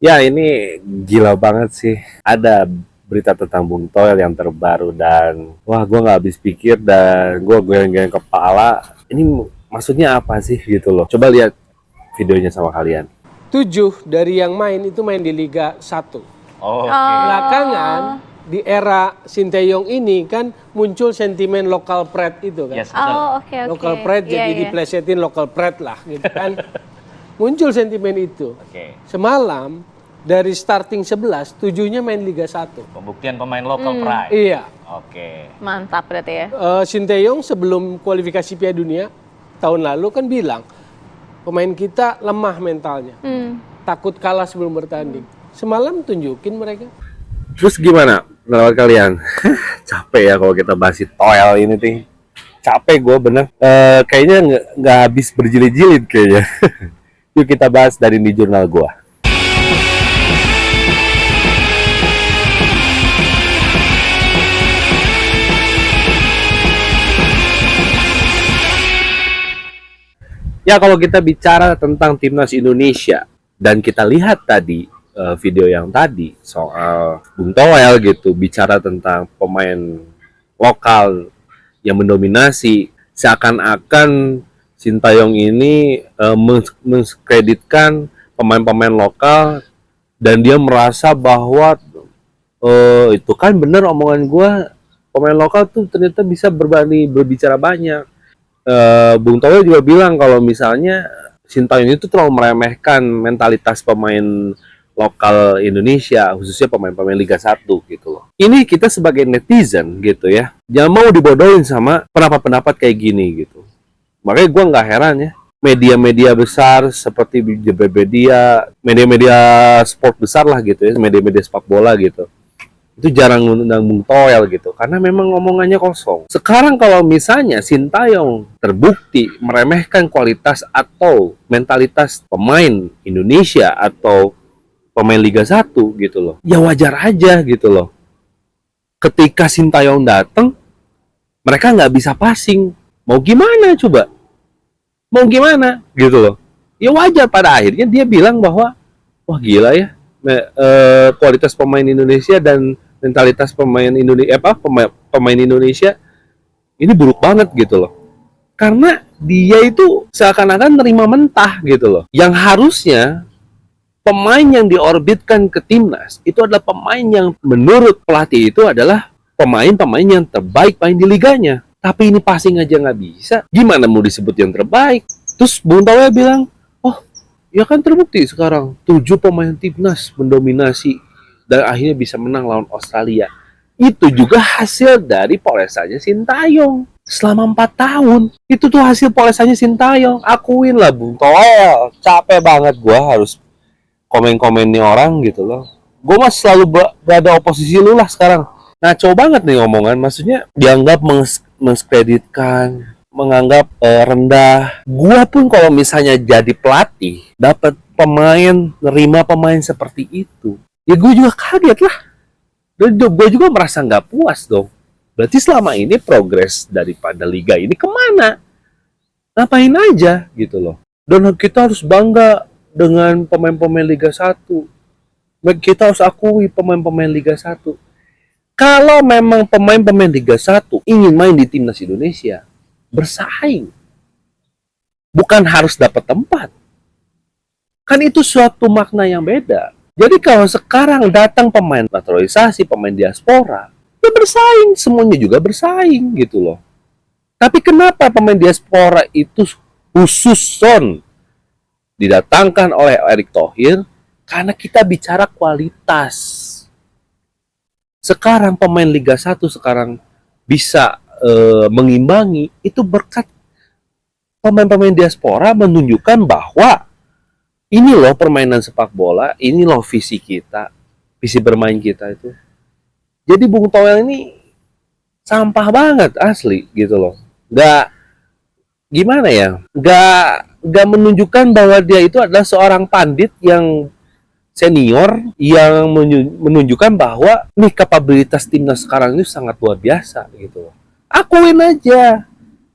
Ya, ini gila banget sih. Ada berita tentang Bung Toel yang terbaru dan wah, gue nggak habis pikir dan gue goyang-goyang kepala. Ini maksudnya apa sih gitu loh. Coba lihat videonya sama kalian. 7 dari yang main itu main di Liga 1. Oh, oke. Belakangan di era Sinteyong ini kan muncul sentimen local pride itu kan. Yes, betul. Oh, oke, oke. Local pride Iya, jadi iya. diplesetin local pride lah gitu kan. Muncul sentimen itu. Oke. Semalam dari starting 11, 7-nya main Liga 1. Pembuktian pemain lokal pride. Iya. Oke. Mantap berarti ya. Sinteyong sebelum kualifikasi Piala Dunia tahun lalu kan bilang pemain kita lemah mentalnya. Takut kalah sebelum bertanding. Semalam tunjukin mereka. Terus gimana pendapat kalian? Capek ya kalau kita bahas si Toel ini nih. Capek gue bener. Kayaknya nggak habis berjilid-jilid kayaknya. Yuk kita bahas dari di jurnal gue. Ya, kalau kita bicara tentang timnas Indonesia dan kita lihat tadi video yang tadi soal Bung Toel gitu bicara tentang pemain lokal yang mendominasi, seakan-akan Sintayong ini menskreditkan pemain-pemain lokal dan dia merasa bahwa itu kan bener omongan gue, pemain lokal tuh ternyata bisa berbicara banyak. Bung Toel juga bilang kalau misalnya Sintayong itu terlalu meremehkan mentalitas pemain lokal Indonesia, khususnya pemain-pemain Liga 1 gitu loh. Ini kita sebagai netizen gitu ya, jangan mau dibodohin sama pendapat-pendapat kayak gini gitu. Makanya gue nggak heran ya, media-media besar seperti Jebredia, media-media sport besar lah gitu ya, media-media sepak bola gitu, itu jarang ngundang Bung Toel gitu karena memang ngomongannya kosong. Sekarang kalau misalnya Sintayong terbukti meremehkan kualitas atau mentalitas pemain Indonesia atau pemain Liga 1 gitu loh, ya wajar aja gitu loh. Ketika Sintayong datang, mereka nggak bisa passing, mau gimana coba, mau gimana gitu loh. Ya wajar, pada akhirnya dia bilang bahwa wah gila ya, kualitas pemain Indonesia dan mentalitas pemain Indonesia pemain Indonesia ini buruk banget gitu loh. Karena dia itu seakan-akan nerima mentah gitu loh. Yang harusnya pemain yang diorbitkan ke timnas itu adalah pemain yang menurut pelatih itu adalah pemain-pemain yang terbaik main di liganya. Tapi ini passing aja nggak bisa. Gimana mau disebut yang terbaik? Terus Bung Toel bilang, oh ya kan terbukti sekarang 7 pemain timnas mendominasi dan akhirnya bisa menang lawan Australia. Itu juga hasil dari polesannya Sintayong selama 4 tahun. Itu tuh hasil polesannya Sintayong. Akuin lah Bung Toel. Capek banget gue harus komen-komen nih orang gitu loh. Gue mah selalu berada oposisi lu lah sekarang. Ngaco banget nih omongan. Maksudnya dianggap menskreditkan, menganggap rendah. Gue pun kalau misalnya jadi pelatih, dapat pemain, nerima pemain seperti itu, ya gue juga kaget lah. Gue juga merasa nggak puas dong. Berarti selama ini progres daripada liga ini kemana? Ngapain aja gitu loh. Dan kita harus bangga dengan pemain-pemain Liga 1. Kita harus akui pemain-pemain Liga 1. Kalau memang pemain-pemain Liga 1 ingin main di timnas Indonesia, bersaing. Bukan harus dapat tempat. Kan itu suatu makna yang beda. Jadi kalau sekarang datang pemain naturalisasi, pemain diaspora, ya bersaing, semuanya juga bersaing gitu loh. Tapi kenapa pemain diaspora itu khusus didatangkan oleh Erick Thohir? Karena kita bicara kualitas. Sekarang pemain Liga 1 sekarang bisa mengimbangi itu berkat pemain-pemain diaspora menunjukkan bahwa ini loh permainan sepak bola, ini loh visi kita, visi bermain kita itu. Jadi Bung Toel ini sampah banget asli gitu loh. Gak gimana ya, gak menunjukkan bahwa dia itu adalah seorang pandit yang senior yang menunjukkan bahwa nih kapabilitas timnas sekarang ini sangat luar biasa gitu loh. Akuin aja.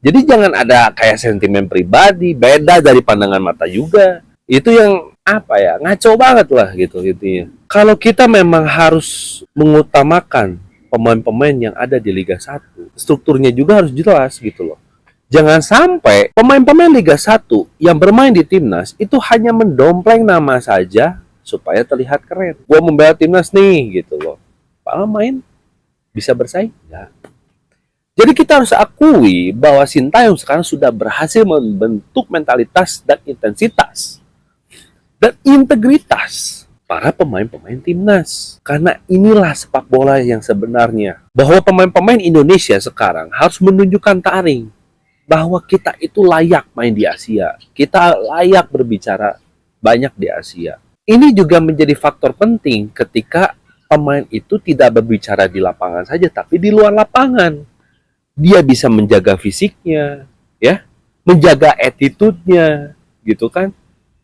Jadi jangan ada kayak sentimen pribadi, beda dari pandangan mata juga. Itu yang apa ya, ngaco banget lah gitu intinya. Kalau kita memang harus mengutamakan pemain-pemain yang ada di Liga 1, strukturnya juga harus jelas gitu loh. Jangan sampai pemain-pemain Liga 1 yang bermain di timnas itu hanya mendompleng nama saja supaya terlihat keren. Gua membela timnas nih gitu loh. Padahal main bisa bersaing? Ya. Jadi kita harus akui bahwa Sintayong sekarang sudah berhasil membentuk mentalitas dan intensitas dan integritas para pemain-pemain timnas. Karena inilah sepak bola yang sebenarnya. Bahwa pemain-pemain Indonesia sekarang harus menunjukkan taring bahwa kita itu layak main di Asia. Kita layak berbicara banyak di Asia. Ini juga menjadi faktor penting ketika pemain itu tidak berbicara di lapangan saja, tapi di luar lapangan. Dia bisa menjaga fisiknya, ya, menjaga attitude-nya, gitu kan.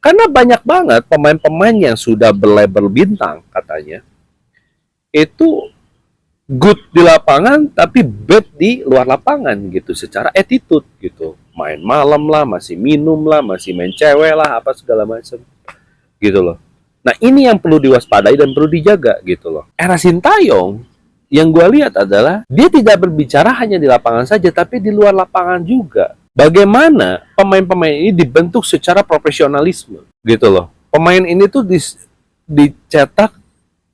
Karena banyak banget pemain-pemain yang sudah berlabel bintang, katanya, itu good di lapangan tapi bad di luar lapangan gitu, secara attitude gitu, main malam lah, masih minum lah, masih main cewek lah, apa segala macam gitu loh. Nah ini yang perlu diwaspadai dan perlu dijaga gitu loh. Era Sintayong yang gue lihat adalah dia tidak berbicara hanya di lapangan saja tapi di luar lapangan juga. Bagaimana pemain-pemain ini dibentuk secara profesionalisme gitu loh. Pemain ini tuh dicetak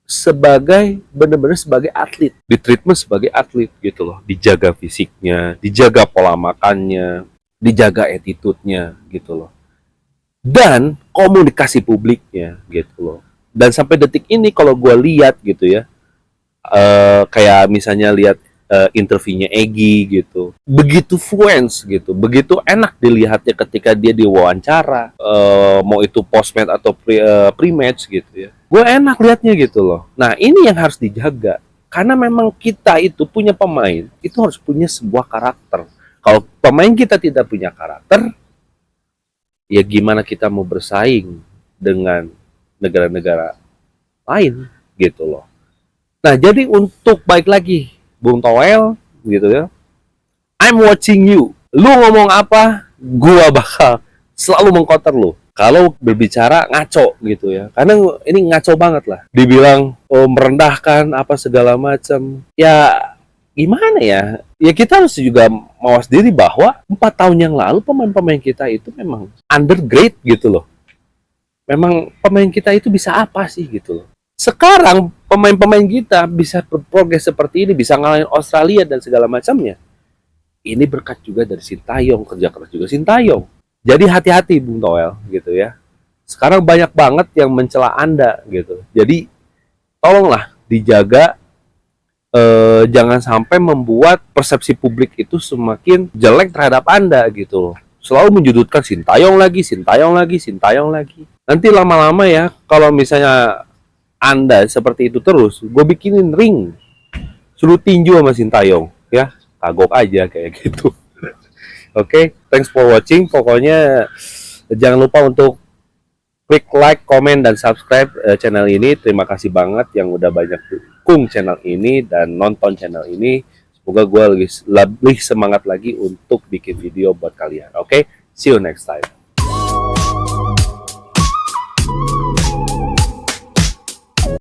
sebagai benar-benar sebagai atlet, ditreatment sebagai atlet gitu loh, dijaga fisiknya, dijaga pola makannya, dijaga attitude-nya gitu loh, dan komunikasi publiknya gitu loh. Dan sampai detik ini kalau gue lihat gitu ya, kayak misalnya lihat interviewnya Egy gitu, begitu fluence gitu, begitu enak dilihatnya ketika dia diwawancara, mau itu post match atau pre-match gitu ya, gue enak liatnya gitu loh. Nah ini yang harus dijaga, karena memang kita itu punya pemain itu harus punya sebuah karakter. Kalau pemain kita tidak punya karakter, ya gimana kita mau bersaing dengan negara-negara lain gitu loh. Nah jadi untuk baik lagi Bung Toel gitu ya, I'm watching you. Lu ngomong apa, gua bakal selalu mengcounter lu. Kalau berbicara ngaco gitu ya, karena ini ngaco banget lah. Dibilang merendahkan apa segala macam. Ya gimana ya? Ya kita harus juga mawas diri bahwa 4 tahun yang lalu pemain-pemain kita itu memang undergrade gitu loh. Memang pemain kita itu bisa apa sih gitu loh. Sekarang pemain-pemain kita bisa berprogres seperti ini, bisa ngalahin Australia dan segala macamnya. Ini berkat juga dari Sintayong, kerja keras juga Sintayong. Jadi hati-hati Bung Toel gitu ya. Sekarang banyak banget yang mencela Anda gitu. Jadi tolonglah dijaga, jangan sampai membuat persepsi publik itu semakin jelek terhadap Anda gitu. Selalu menjudutkan Sintayong lagi, Sintayong lagi, Sintayong lagi. Nanti lama-lama ya, kalau misalnya Anda seperti itu terus, gue bikinin ring, suruh tinju sama Sintayong, ya, kagok aja kayak gitu. Oke, thanks for watching. Pokoknya jangan lupa untuk klik like, komen, dan subscribe channel ini. Terima kasih banget yang udah banyak dukung channel ini dan nonton channel ini. Semoga gue lebih semangat lagi untuk bikin video buat kalian. Oke, see you next time.